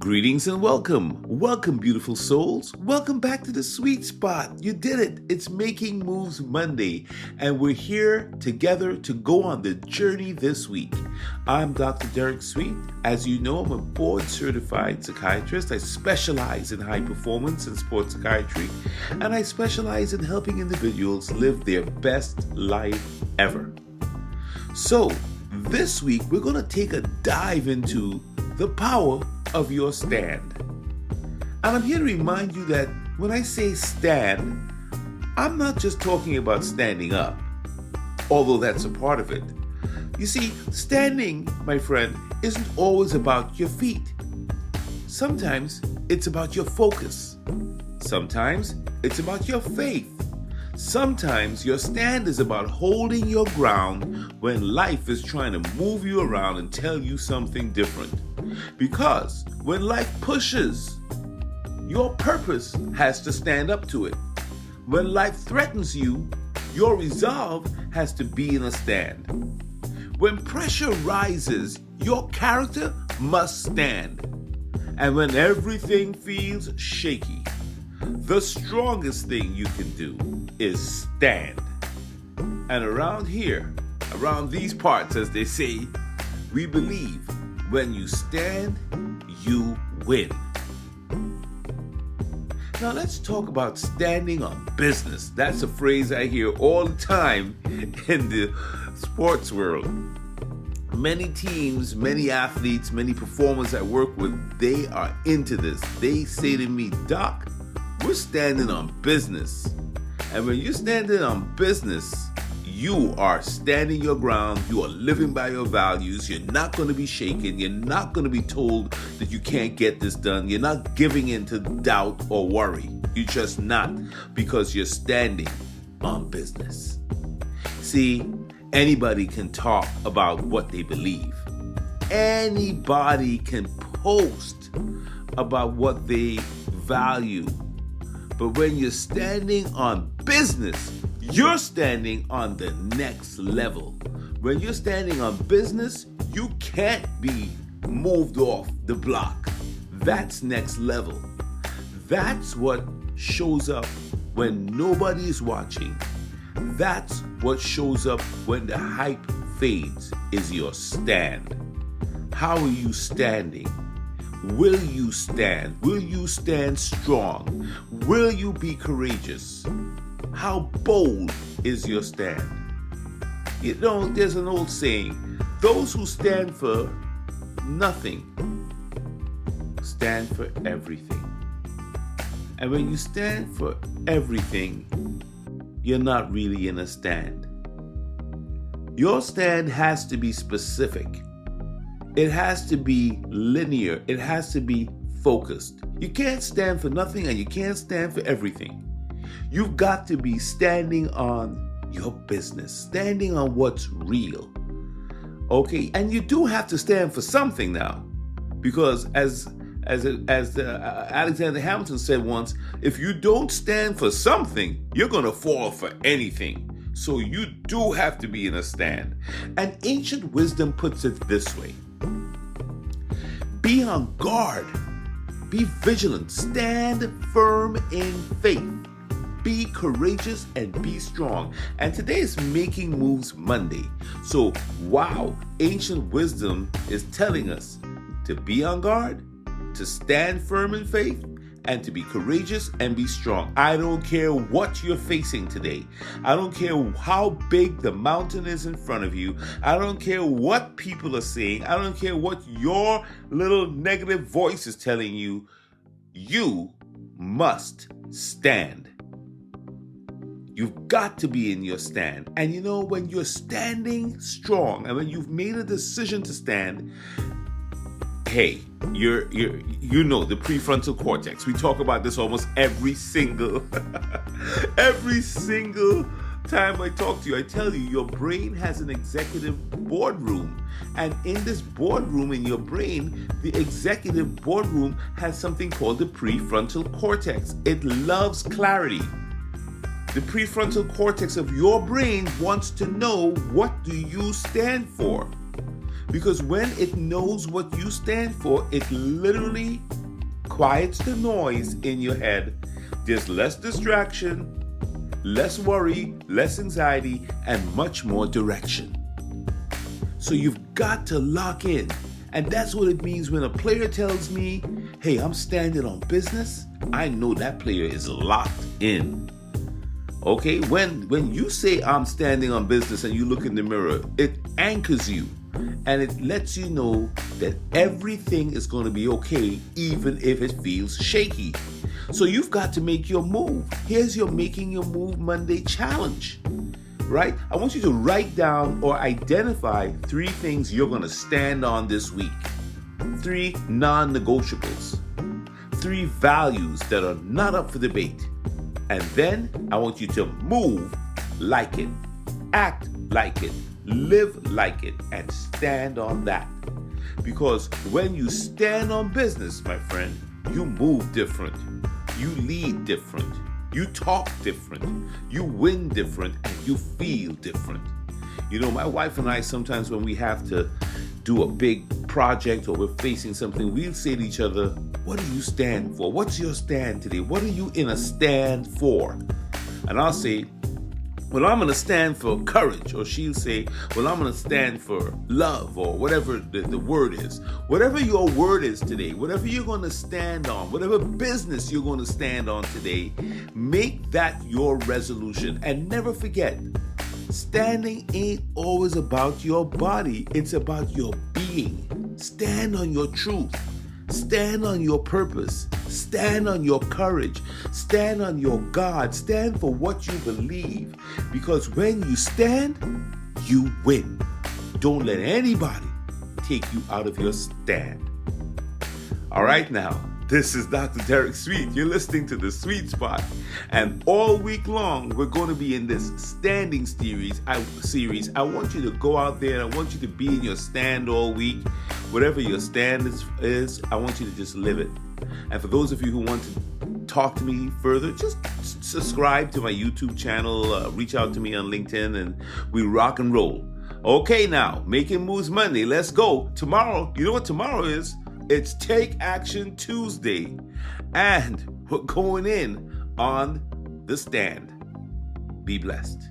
Greetings and welcome. Welcome, beautiful souls. Welcome back to the sweet spot. You did it. It's Making Moves Monday, and we're here together to go on the journey this week. I'm Dr. Derek Sweet. As you know, I'm a board-certified psychiatrist. I specialize in high performance and sports psychiatry, and I specialize in helping individuals live their best life ever. So, this week, we're going to take a dive into the power of your stand. And I'm here to remind you that when I say stand, I'm not just talking about standing up, although that's a part of it. You see, standing, my friend, isn't always about your feet. Sometimes it's about your focus. Sometimes it's about your faith. Sometimes your stand is about holding your ground when life is trying to move you around and tell you something different. Because when life pushes, your purpose has to stand up to it. When life threatens you, your resolve has to be in a stand. When pressure rises, your character must stand. And when everything feels shaky, the strongest thing you can do is stand. And around here, around these parts, as they say, we believe when you stand, you win. Now let's talk about standing on business. That's a phrase I hear all the time in the sports world. Many teams, many athletes, many performers I work with, they are into this. They say to me, Doc, we're standing on business. And when you're standing on business, you are standing your ground. You are living by your values. You're not going to be shaken. You're not going to be told that you can't get this done. You're not giving in to doubt or worry. You're just not, because you're standing on business. See, anybody can talk about what they believe. Anybody can post about what they value. But when you're standing on business, you're standing on the next level. When you're standing on business, you can't be moved off the block. That's next level. That's what shows up when nobody is watching. That's what shows up when the hype fades, is your stand. How are you standing? Will you stand? Will you stand strong? Will you be courageous? How bold is your stand? You know, there's an old saying, those who stand for nothing stand for everything. And when you stand for everything, you're not really in a stand. Your stand has to be specific. It has to be linear. It has to be focused. You can't stand for nothing and you can't stand for everything. You've got to be standing on your business, standing on what's real. Okay, and you do have to stand for something now, because as Alexander Hamilton said once, if you don't stand for something, you're going to fall for anything. So you do have to be in a stand. And ancient wisdom puts it this way: be on guard, be vigilant, stand firm in faith. Be courageous and be strong. And today is Making Moves Monday. So, wow, ancient wisdom is telling us to be on guard, to stand firm in faith, and to be courageous and be strong. I don't care what you're facing today. I don't care how big the mountain is in front of you. I don't care what people are saying. I don't care what your little negative voice is telling you. You must stand. You've got to be in your stand. And you know, when you're standing strong and when you've made a decision to stand, hey, you know the prefrontal cortex. We talk about this almost every single time I talk to you. I tell you, your brain has an executive boardroom. And in this boardroom, in your brain, the executive boardroom has something called the prefrontal cortex. It loves clarity. The prefrontal cortex of your brain wants to know, what do you stand for? Because when it knows what you stand for, it literally quiets the noise in your head. There's less distraction, less worry, less anxiety, and much more direction. So you've got to lock in. And that's what it means when a player tells me, hey, I'm standing on business. I know that player is locked in. Okay, when you say I'm standing on business and you look in the mirror, it anchors you and it lets you know that everything is going to be okay, even if it feels shaky. So you've got to make your move. Here's your Making Your Move Monday challenge, right? I want you to write down or identify 3 things you're going to stand on this week. 3 non-negotiables. 3 values that are not up for debate. And then I want you to move like it, act like it, live like it, and stand on that. Because when you stand on business, my friend, you move different, you lead different, you talk different, you win different, and you feel different. You know, my wife and I, sometimes when we have to do a big project or we're facing something, we'll say to each other, what do you stand for? What's your stand today? What are you in a stand for? And I'll say, well, I'm going to stand for courage. Or she'll say, well, I'm going to stand for love, or whatever the word is. Whatever your word is today, whatever you're going to stand on, whatever business you're going to stand on today, make that your resolution. And never forget, standing ain't always about your body. It's about your being. Stand on your truth. Stand on your purpose. Stand on your courage. Stand on your God. Stand for what you believe. Because when you stand, you win. Don't let anybody take you out of your stand. All right now. This is Dr. Derek Sweet. You're listening to The Sweet Spot. And all week long, we're going to be in this standing series. I want you to go out there and I want you to be in your stand all week. Whatever your stand is, I want you to just live it. And for those of you who want to talk to me further, just subscribe to my YouTube channel, reach out to me on LinkedIn, and we rock and roll. Okay, now, Making Moves Monday. Let's go. Tomorrow, you know what tomorrow is? It's Take Action Tuesday, and we're going in on the stand. Be blessed.